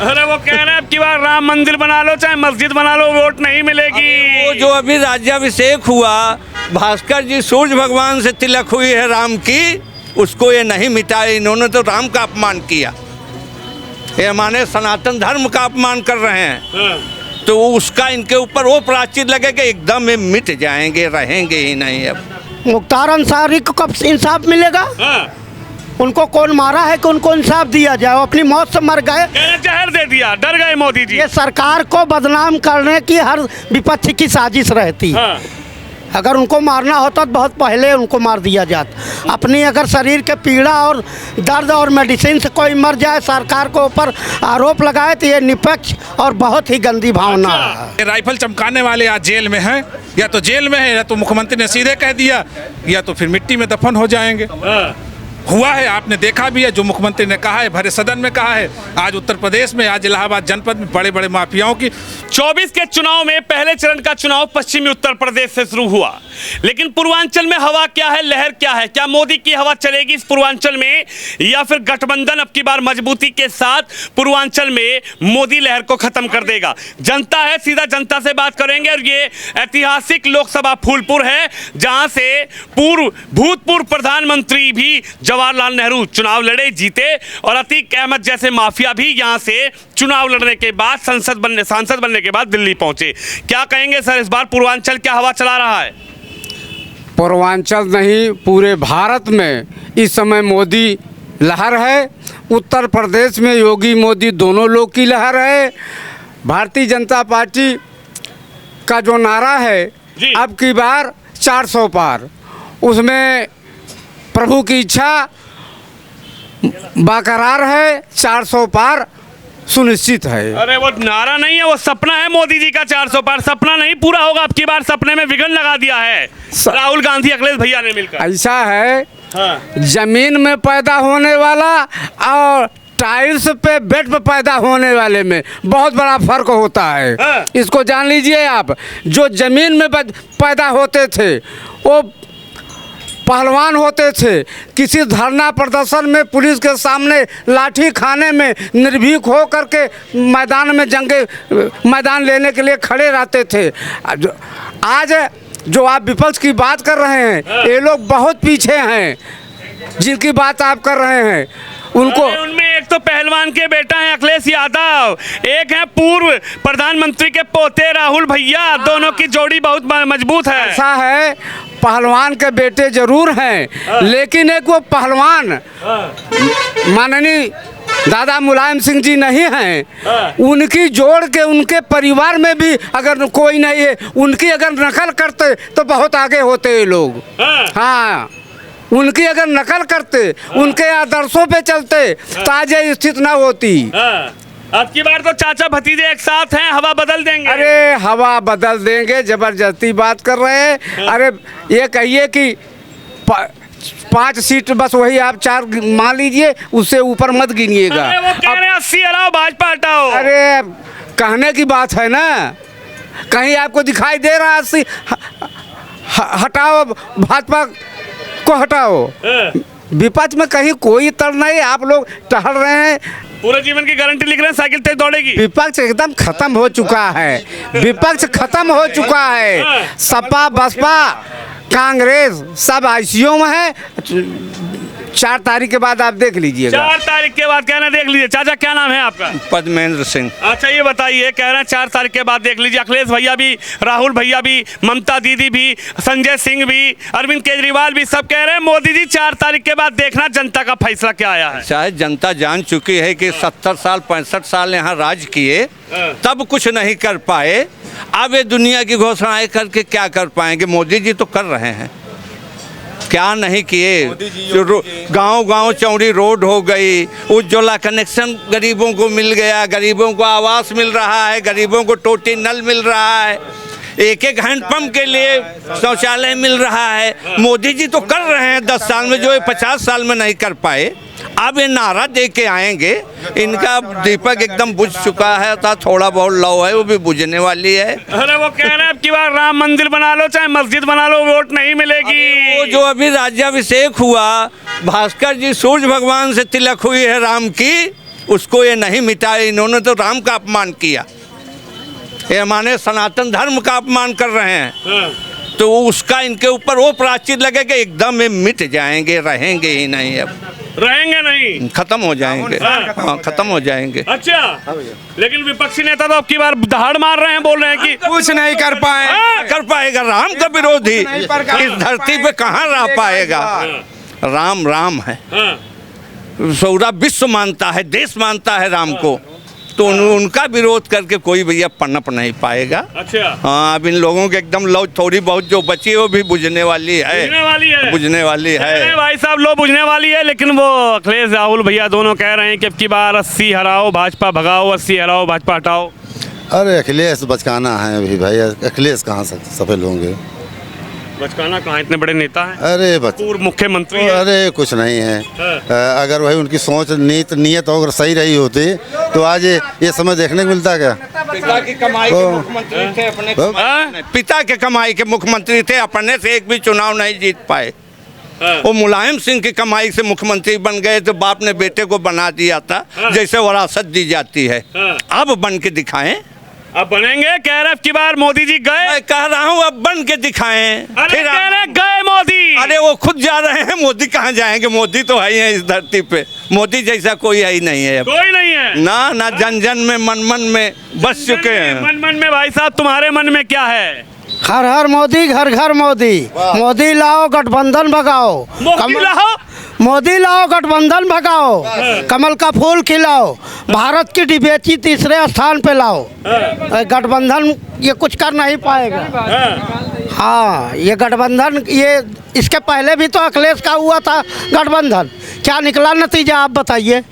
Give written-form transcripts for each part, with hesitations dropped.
अरे वो कह रहे हैं अब की बार राम मंदिर बना लो चाहे मस्जिद बना लो, वोट नहीं मिलेगी। वो जो अभी राज्याभिषेक हुआ, भास्कर जी सूर्य भगवान से तिलक हुई है राम की, उसको ये नहीं मिटाए। इन्होंने तो राम का अपमान किया, ये हमारे सनातन धर्म का अपमान कर रहे हैं। तो उसका इनके ऊपर वो प्राचित लगेगा, एकदम ये मिट जाएंगे, रहेंगे ही नहीं। अब मुख्तार अंसारी को कब इंसाफ मिलेगा? उनको कौन मारा है कि उनको इंसाफ दिया जाए? वो अपनी मौत से मर गए, जहर दे दिया, डर गए मोदी जी। ये सरकार को बदनाम करने की हर विपक्ष की साजिश रहती। अगर उनको मारना होता तो बहुत पहले उनको मार दिया जाता। अपनी अगर शरीर के पीड़ा और दर्द और मेडिसिन से कोई मर जाए, सरकार को ऊपर आरोप लगाए, तो ये निपक्ष और बहुत ही गंदी भावना है। राइफल चमकाने वाले आज जेल में हैं, या तो जेल में है या तो मुख्यमंत्री ने सीधे कह दिया, या तो फिर मिट्टी में दफन हो जाएंगे। हुआ है, आपने देखा भी है, जो मुख्यमंत्री ने कहा है, भरे सदन में कहा है। आज उत्तर प्रदेश में, आज इलाहाबाद जनपद में बड़े बड़े माफियाओं की 24 के चुनाव में पहले चरण का चुनाव पश्चिमी उत्तर प्रदेश से शुरू हुआ, लेकिन पूर्वांचल में हवा क्या है, लहर क्या है? क्या मोदी की हवा चलेगी इस पूर्वांचल में, या फिर गठबंधन अब की बार मजबूती के साथ पूर्वांचल में मोदी लहर को खत्म कर देगा? जनता है, सीधा जनता से बात करेंगे। और ये ऐतिहासिक लोकसभा फूलपुर है, जहां से भूतपूर्व प्रधानमंत्री भी जवाहरलाल नेहरू चुनाव लड़े, जीते, और अतीक अहमद जैसे माफिया भी यहां से चुनाव लड़ने के बाद सांसद बनने के बाद दिल्ली पहुंचे। क्या कहेंगे सर, इस बार पूर्वांचल क्या हवा चला रहा है? पूर्वांचल नहीं, पूरे भारत में इस समय मोदी लहर है। उत्तर प्रदेश में योगी मोदी दोनों लोग की लहर है। भारतीय जनता पार्टी का जो नारा है अब की बार 400 पार, उसमें प्रभु की इच्छा बरकरार है, 400 पार सुनिश्चित है। अरे वो नारा नहीं है, वो सपना है मोदी जी का। 400 पार सपना नहीं पूरा होगा अब की बार, सपने में विघ्न लगा दिया है राहुल गांधी अखिलेश भैया ने मिलकर। ऐसा है, जमीन में पैदा होने वाला और टाइल्स पे बेड पे पैदा होने वाले में बहुत बड़ा फर्क होता है। इसको जान लीजिए आप। जो जमीन में पैदा होते थे वो पहलवान होते थे, किसी धरना प्रदर्शन में पुलिस के सामने लाठी खाने में निर्भीक हो करके मैदान लेने के लिए खड़े रहते थे। आज जो आप विपक्ष की बात कर रहे हैं, ये लोग बहुत पीछे हैं जिनकी बात आप कर रहे हैं। उनमें एक तो पहलवान के बेटा है अखिलेश यादव, एक है पूर्व प्रधानमंत्री के पोते राहुल भैया, दोनों की जोड़ी बहुत मजबूत है। ऐसा है, पहलवान के बेटे जरूर हैं, लेकिन एक वो पहलवान माननीय दादा मुलायम सिंह जी नहीं हैं। उनकी जोड़ के उनके परिवार में भी अगर कोई नहीं है, उनकी अगर नकल करते तो बहुत आगे होते ये लोग। हाँ, उनकी अगर नकल करते, उनके आदर्शों पे चलते तो आज ये स्थिति ना होती। अब की बार तो चाचा भतीजे एक साथ हैं, हवा बदल देंगे। अरे हवा बदल देंगे, जबरदस्ती बात कर रहे हैं। अरे ये कहिए कि 5 सीट बस, वही आप 4 मान लीजिए, उससे ऊपर मत गिनिएगा। अरे वो कह रहे हैं 80 हटाओ, भाजपा हटाओ। अरे कहने की बात है ना, कहीं आपको दिखाई दे रहा 80 हटाओ, भाजपा को हटाओ। विपक्ष में कहीं कोई तड़ नहीं, आप लोग टहल रहे हैं। पूरे जीवन की गारंटी लिख रहे हैं, साइकिल तेज दौड़ेगी। विपक्ष एकदम खत्म हो चुका है, विपक्ष खत्म हो चुका है। सपा बसपा कांग्रेस सब आईसीयू में है। 4 तारीख के बाद आप देख लीजिएगा। 4 तारीख के बाद कहना देख लीजिए। चाचा क्या नाम है आपका? पद्मेंद्र सिंह। अच्छा ये बताइए, कह रहे हैं 4 तारीख के बाद देख लीजिए, अखिलेश भैया भी, राहुल भैया भी, ममता दीदी भी, संजय सिंह भी, अरविंद केजरीवाल भी, सब कह रहे हैं मोदी जी 4 तारीख के बाद देखना जनता का फैसला क्या आया है। शायद जनता जान चुकी है कि 70 साल 65 साल यहाँ राज किए, तब कुछ नहीं कर पाए। अब ये दुनिया की घोषणाएं करके क्या कर पाएंगे? मोदी जी तो कर रहे हैं, क्या नहीं किए? गांव-गांव चौड़ी रोड हो गई, उज्ज्वला कनेक्शन गरीबों को मिल गया, गरीबों को आवास मिल रहा है, गरीबों को टोटी नल मिल रहा है, एक हैंडपंप के लिए शौचालय मिल रहा है। मोदी जी तो कर रहे हैं 10 साल में, जो 50 साल में नहीं कर पाए। अब ये नारा दे के आएंगे, इनका दीपक एकदम बुझ चुका है, था थोड़ा बहुत लौ है, वो भी बुझने वाली है। अरे वो कह रहे हैं अब की बार राम मंदिर बना लो चाहे मस्जिद बना लो, वोट नहीं मिलेगी। वो जो अभी राज्याभिषेक हुआ, भास्कर जी सूर्य भगवान से तिलक हुई है राम की, उसको ये नहीं मिटाए। इन्होंने तो राम का अपमान किया, ये हमारे सनातन धर्म का अपमान कर रहे हैं। तो उसका इनके ऊपर वो प्रायश्चित लगेगा, एकदम ये मिट जाएंगे, रहेंगे ही नहीं, अब रहेंगे नहीं, खत्म हो जाएंगे। हाँ, खत्म हो जाएंगे। अच्छा, लेकिन विपक्षी नेता तो अब की बार दहाड़ मार रहे हैं, बोल रहे हैं कि कुछ नहीं कर पाए। कर पाएगा राम का विरोधी इस धरती पे कहाँ रह पाएगा। राम राम है, पूरा विश्व मानता है, देश मानता है राम को, तो उनका विरोध करके कोई भैया पनप नहीं पाएगा। अच्छा, हाँ, अब इन लोगों के एकदम लो थोड़ी बहुत जो बची है वो भी बुझने वाली है, बुझने वाली है। अरे भाई साहब, लो बुझने वाली है, लेकिन वो अखिलेश राहुल भैया दोनों कह रहे हैं कि अब की बार 80 हराओ भाजपा भगाओ, 80 हराओ भाजपा हटाओ। अरे अखिलेश बचकाना है अभी भाई, अखिलेश कहाँ से सफल होंगे। बचकाना कहाँ, इतने बड़े नेता हैं, अरे पूर्व मुख्यमंत्री हैं। अरे कुछ नहीं है। अगर वही उनकी सोच नीयत अगर सही रही होती तो आज ये समय देखने को मिलता क्या। पिता की कमाई के मुख्यमंत्री थे, अपने पिता के कमाई के मुख्यमंत्री थे, अपने से एक भी चुनाव नहीं जीत पाए। वो मुलायम सिंह की कमाई से मुख्यमंत्री बन गए, तो बाप ने बेटे को बना दिया था, जैसे वरासत दी जाती है। अब बन के दिखाएं, अब बनेंगे, कह रहे की बार मोदी जी गए। मैं कह रहा हूँ अब बन के दिखाएं। अरे कह रहे गए मोदी, अरे वो खुद जा रहे हैं, मोदी कहाँ जाएंगे। मोदी तो है ही है इस धरती पे, मोदी जैसा कोई है ही नहीं है, कोई नहीं है ना जन जन में मन मन में बस चुके हैं। मन में भाई साहब, तुम्हारे मन में क्या है? हर हर मोदी, घर घर मोदी, मोदी लाओ गठबंधन भगाओ, मोदी लाओ गठबंधन भगाओ, कमल का फूल खिलाओ, भारत की डिबेची तीसरे स्थान पे लाओ। गठबंधन ये कुछ कर नहीं पाएगा। हाँ, ये गठबंधन, ये इसके पहले भी तो अखिलेश का हुआ था गठबंधन, क्या निकला नतीजा आप बताइए।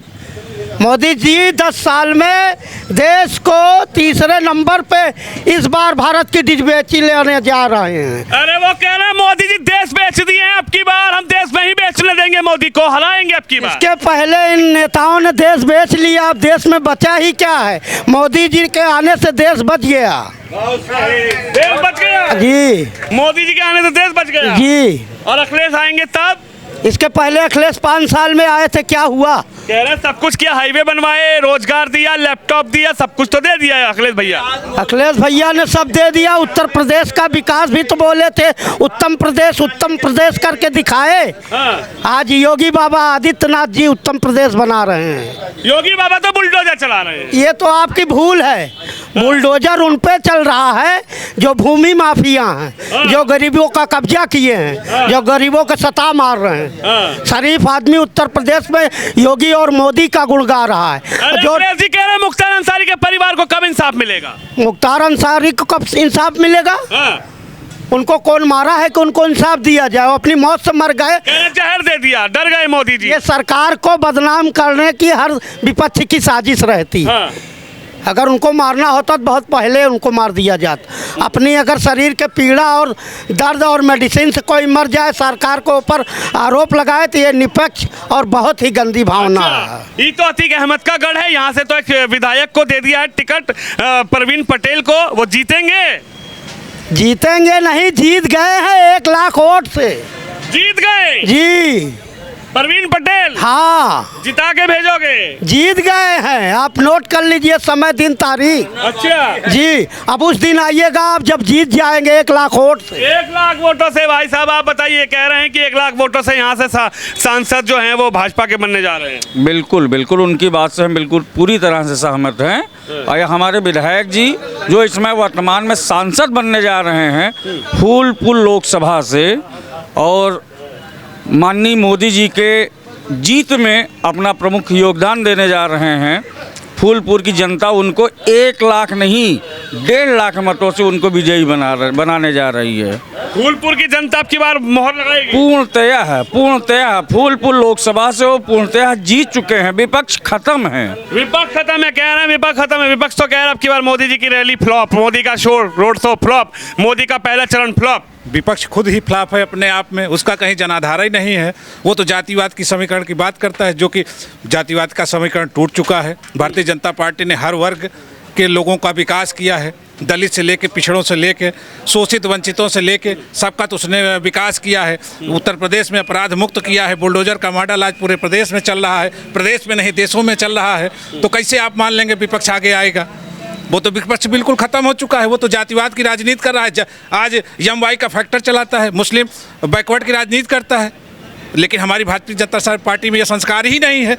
मोदी जी 10 साल में देश को तीसरे नंबर पे इस बार भारत की डिबेची लेने जा रहे हैं। अरे वो कह रहे हैं मोदी जी देश बेच दिए हैं, अब की बार हम देश में ही बेचने देंगे, मोदी को हराएंगे अब की बार। इसके पहले इन नेताओं ने देश बेच लिया, अब देश में बचा ही क्या है। मोदी जी के आने से देश बच गया। देश बच गया जी, मोदी जी के आने से देश बच गया जी। और अखिलेश आएंगे तब। इसके पहले अखिलेश 5 साल में आए थे, क्या हुआ। कह रहे सब कुछ किया, हाईवे बनवाए, रोजगार दिया, लैपटॉप दिया, सब कुछ तो दे दिया है अखिलेश भैया। अखिलेश भैया ने सब दे दिया। उत्तर प्रदेश का विकास भी तो बोले थे, उत्तम प्रदेश करके दिखाए। आज योगी बाबा आदित्यनाथ जी उत्तम प्रदेश बना रहे हैं। योगी बाबा तो बुलडोजर चला रहे हैं। ये तो आपकी भूल है, बुलडोजर उन पे चल रहा है जो भूमि माफिया हैं, जो गरीबों का कब्जा किए हैं, जो गरीबों के सता मार रहे हैं। शरीफ आदमी उत्तर प्रदेश में योगी और मोदी का गुण गा रहा है। जो जी कह रहे हैं मुख्तार अंसारी के परिवार को कब इंसाफ मिलेगा। मुख्तार अंसारी को कब इंसाफ मिलेगा। उनको कौन मारा है कि उनको इंसाफ दिया जाए, वो अपनी मौत से मर गए। जहर दे दिया, डर गए मोदी जी। ये सरकार को बदनाम करने की हर विपक्ष की साजिश रहती है। अगर उनको मारना होता तो बहुत पहले उनको मार दिया जाता। अपनी अगर शरीर के पीड़ा और दर्द और मेडिसिन से कोई मर जाए, सरकार को ऊपर आरोप लगाए, तो ये निपक्ष और बहुत ही गंदी भावना है। ये तो अतीक अहमद का गढ़ है, यहाँ से तो एक विधायक को दे दिया है टिकट, परवीन पटेल को। वो जीतेंगे नहीं, जीत गए हैं 1 लाख वोट से। जीत गए जी, परवीन पटेल। हाँ, जिता के भेजोगे। जीत गए हैं, आप नोट कर लीजिए समय दिन तारीख। अच्छा जी, अब उस दिन आइएगा आप जब जीत जाएंगे 1 लाख वोट से। 1 लाख वोटों से। भाई साहब आप बताइए, कह रहे हैं कि 1 लाख वोटों से यहाँ से सांसद जो हैं वो भाजपा के बनने जा रहे हैं। बिल्कुल बिल्कुल, उनकी बात से हम बिल्कुल पूरी तरह से सहमत हैं। और हमारे विधायक जी जो इसमें वर्तमान में सांसद बनने जा रहे हैं फूलपुर लोकसभा से, और माननीय मोदी जी के जीत में अपना प्रमुख योगदान देने जा रहे हैं। फूलपुर की जनता उनको 1 लाख नहीं 1.5 लाख मतों से उनको विजयी बनाने जा रही है। फूलपुर की जनता की बार मोहर लगाएगी। पूर्णतया फूलपुर लोकसभा से वो पूर्णतया जीत चुके हैं। विपक्ष खत्म है, विपक्ष खत्म है, कह रहे हैं विपक्ष खत्म है। विपक्ष तो कह रहा है अब की बार मोदी जी की रैली फ्लॉप, मोदी का show road show flop, Modi का पहला चरण फ्लॉप। विपक्ष खुद ही फ्लॉप है अपने आप में, उसका कहीं जनाधार ही नहीं है। वो तो जातिवाद की समीकरण की बात करता है, जो कि जातिवाद का समीकरण टूट चुका है। भारतीय जनता पार्टी ने हर वर्ग के लोगों का विकास किया है, दलित से लेके, पिछड़ों से लेके, शोषित वंचितों से लेके सबका तो उसने विकास किया है। उत्तर प्रदेश में अपराध मुक्त किया है। बुलडोजर का मॉडल आज पूरे प्रदेश में चल रहा है, प्रदेश में नहीं देशों में चल रहा है। तो कैसे आप मान लेंगे विपक्ष आगे आएगा? वो तो विपक्ष बिल्कुल ख़त्म हो चुका है। वो तो जातिवाद की राजनीति कर रहा है। आज MY का फैक्टर चलाता है, मुस्लिम बैकवर्ड की राजनीति करता है। लेकिन हमारी भारतीय जनता पार्टी में यह संस्कार ही नहीं है।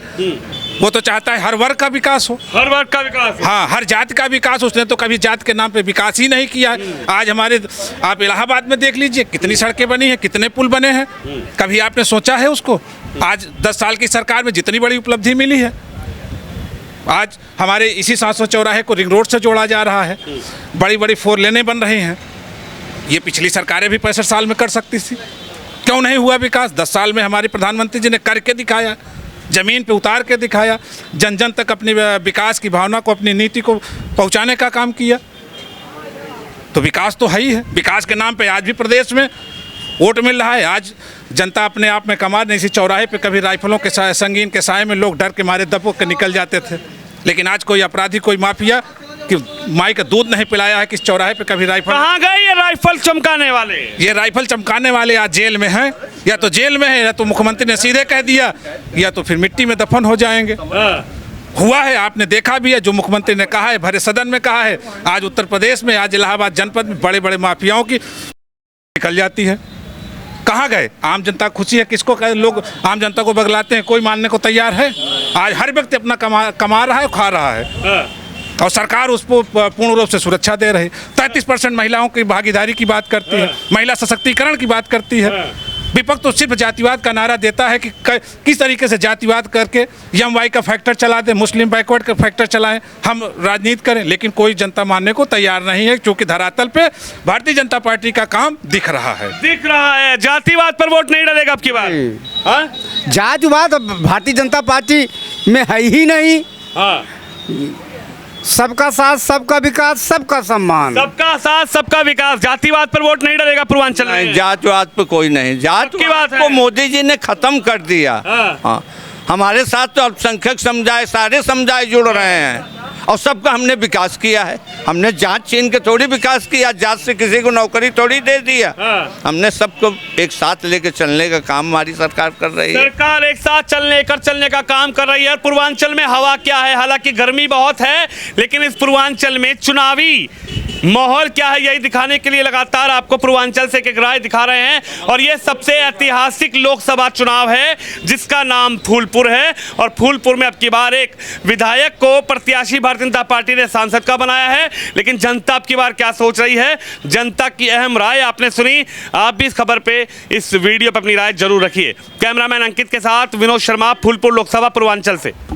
वो तो चाहता है हर वर्ग का विकास हो, हर वर्ग का विकास। हाँ, हर जाति का विकास। उसने तो कभी जात के नाम पे विकास ही नहीं किया है। आज हमारे आप इलाहाबाद में देख लीजिए कितनी सड़कें बनी हैं, कितने पुल बने हैं। कभी आपने सोचा है उसको? आज 10 साल की सरकार में जितनी बड़ी उपलब्धि मिली है। आज हमारे इसी 700 चौराहे को रिंग रोड से जोड़ा जा रहा है। बड़ी बड़ी 4 लेनें बन रही हैं। ये पिछली सरकारें भी 65 साल में कर सकती थी। क्यों नहीं हुआ विकास? 10 साल में हमारे प्रधानमंत्री जी ने करके दिखाया, ज़मीन पे उतार के दिखाया, जन जन तक अपनी विकास की भावना को, अपनी नीति को पहुंचाने का काम किया। तो विकास तो है ही है। विकास के नाम पे आज भी प्रदेश में वोट मिल रहा है। आज जनता अपने आप में कमा नहीं। इसी चौराहे पे कभी राइफलों के संगीन के साए में लोग डर के मारे दबोच के निकल जाते थे। लेकिन आज कोई अपराधी, कोई माफिया कि माई का दूध नहीं पिलाया है कि इस चौराहे पे कभी राइफल। कहाँ गए ये राइफल चमकाने वाले? ये राइफल चमकाने वाले आज जेल में हैं। या तो जेल में है, या तो मुख्यमंत्री ने सीधे कह दिया, या तो फिर मिट्टी में दफन हो जाएंगे। हुआ है, आपने देखा भी है। जो मुख्यमंत्री ने कहा है, भरे सदन में कहा है। आज उत्तर प्रदेश में, आज इलाहाबाद जनपद में बड़े बड़े माफियाओं की निकल जाती है। कहाँ गए? आम जनता खुशी है? किसको कहे? लोग आम जनता को बगलाते हैं, कोई मानने को तैयार है? आज हर व्यक्ति अपना कमा रहा है, खा रहा है, और सरकार उसको पूर्ण रूप से सुरक्षा दे रही। 33% महिलाओं की भागीदारी की बात करती है, महिला सशक्तिकरण की बात करती है। विपक्ष तो सिर्फ जातिवाद का नारा देता है कि किस तरीके से जातिवाद करके MY का फैक्टर चला दे, मुस्लिम बैकवर्ड का फैक्टर चलाएं, हम राजनीति करें। लेकिन कोई जनता मानने को तैयार नहीं है, क्योंकि धरातल पे भारतीय जनता पार्टी का काम दिख रहा है। जातिवाद पर वोट नहीं डलेगा अब की बार। हाँ? जातिवाद भारतीय जनता पार्टी में है ही नहीं। हाँ। सबका साथ, सबका विकास, सबका सम्मान। सबका साथ, सबका विकास। जातिवाद पर वोट नहीं डलेगा पूर्वांचल में। नहीं, जातवाद पे कोई नहीं। जातवाद को मोदी जी ने खत्म कर दिया। हाँ, हमारे साथ तो अल्पसंख्यक समुदाय, सारे समुदाय जुड़ रहे हैं, और सबका हमने विकास किया है। हमने जात छीन के थोड़ी विकास किया, जात से किसी को नौकरी थोड़ी दे दिया। हमने सबको एक साथ लेके चलने का काम हमारी सरकार कर रही है। सरकार एक साथ लेकर चलने का काम कर रही है। पूर्वांचल में हवा क्या है? हालांकि गर्मी बहुत है, लेकिन इस पूर्वांचल में चुनावी माहौल क्या है, यही दिखाने के लिए लगातार आपको पूर्वांचल से एक राय दिखा रहे हैं। और ये सबसे ऐतिहासिक लोकसभा चुनाव है, जिसका नाम फूलपुर है। और फूलपुर में अब की बार एक विधायक को प्रत्याशी भारतीय जनता पार्टी ने सांसद का बनाया है। लेकिन जनता अब की बार क्या सोच रही है, जनता की अहम राय आपने सुनी। आप भी इस खबर पे, इस वीडियो पर अपनी राय जरूर रखिए। कैमरामैन अंकित के साथ विनोद शर्मा, फूलपुर लोकसभा पूर्वांचल से।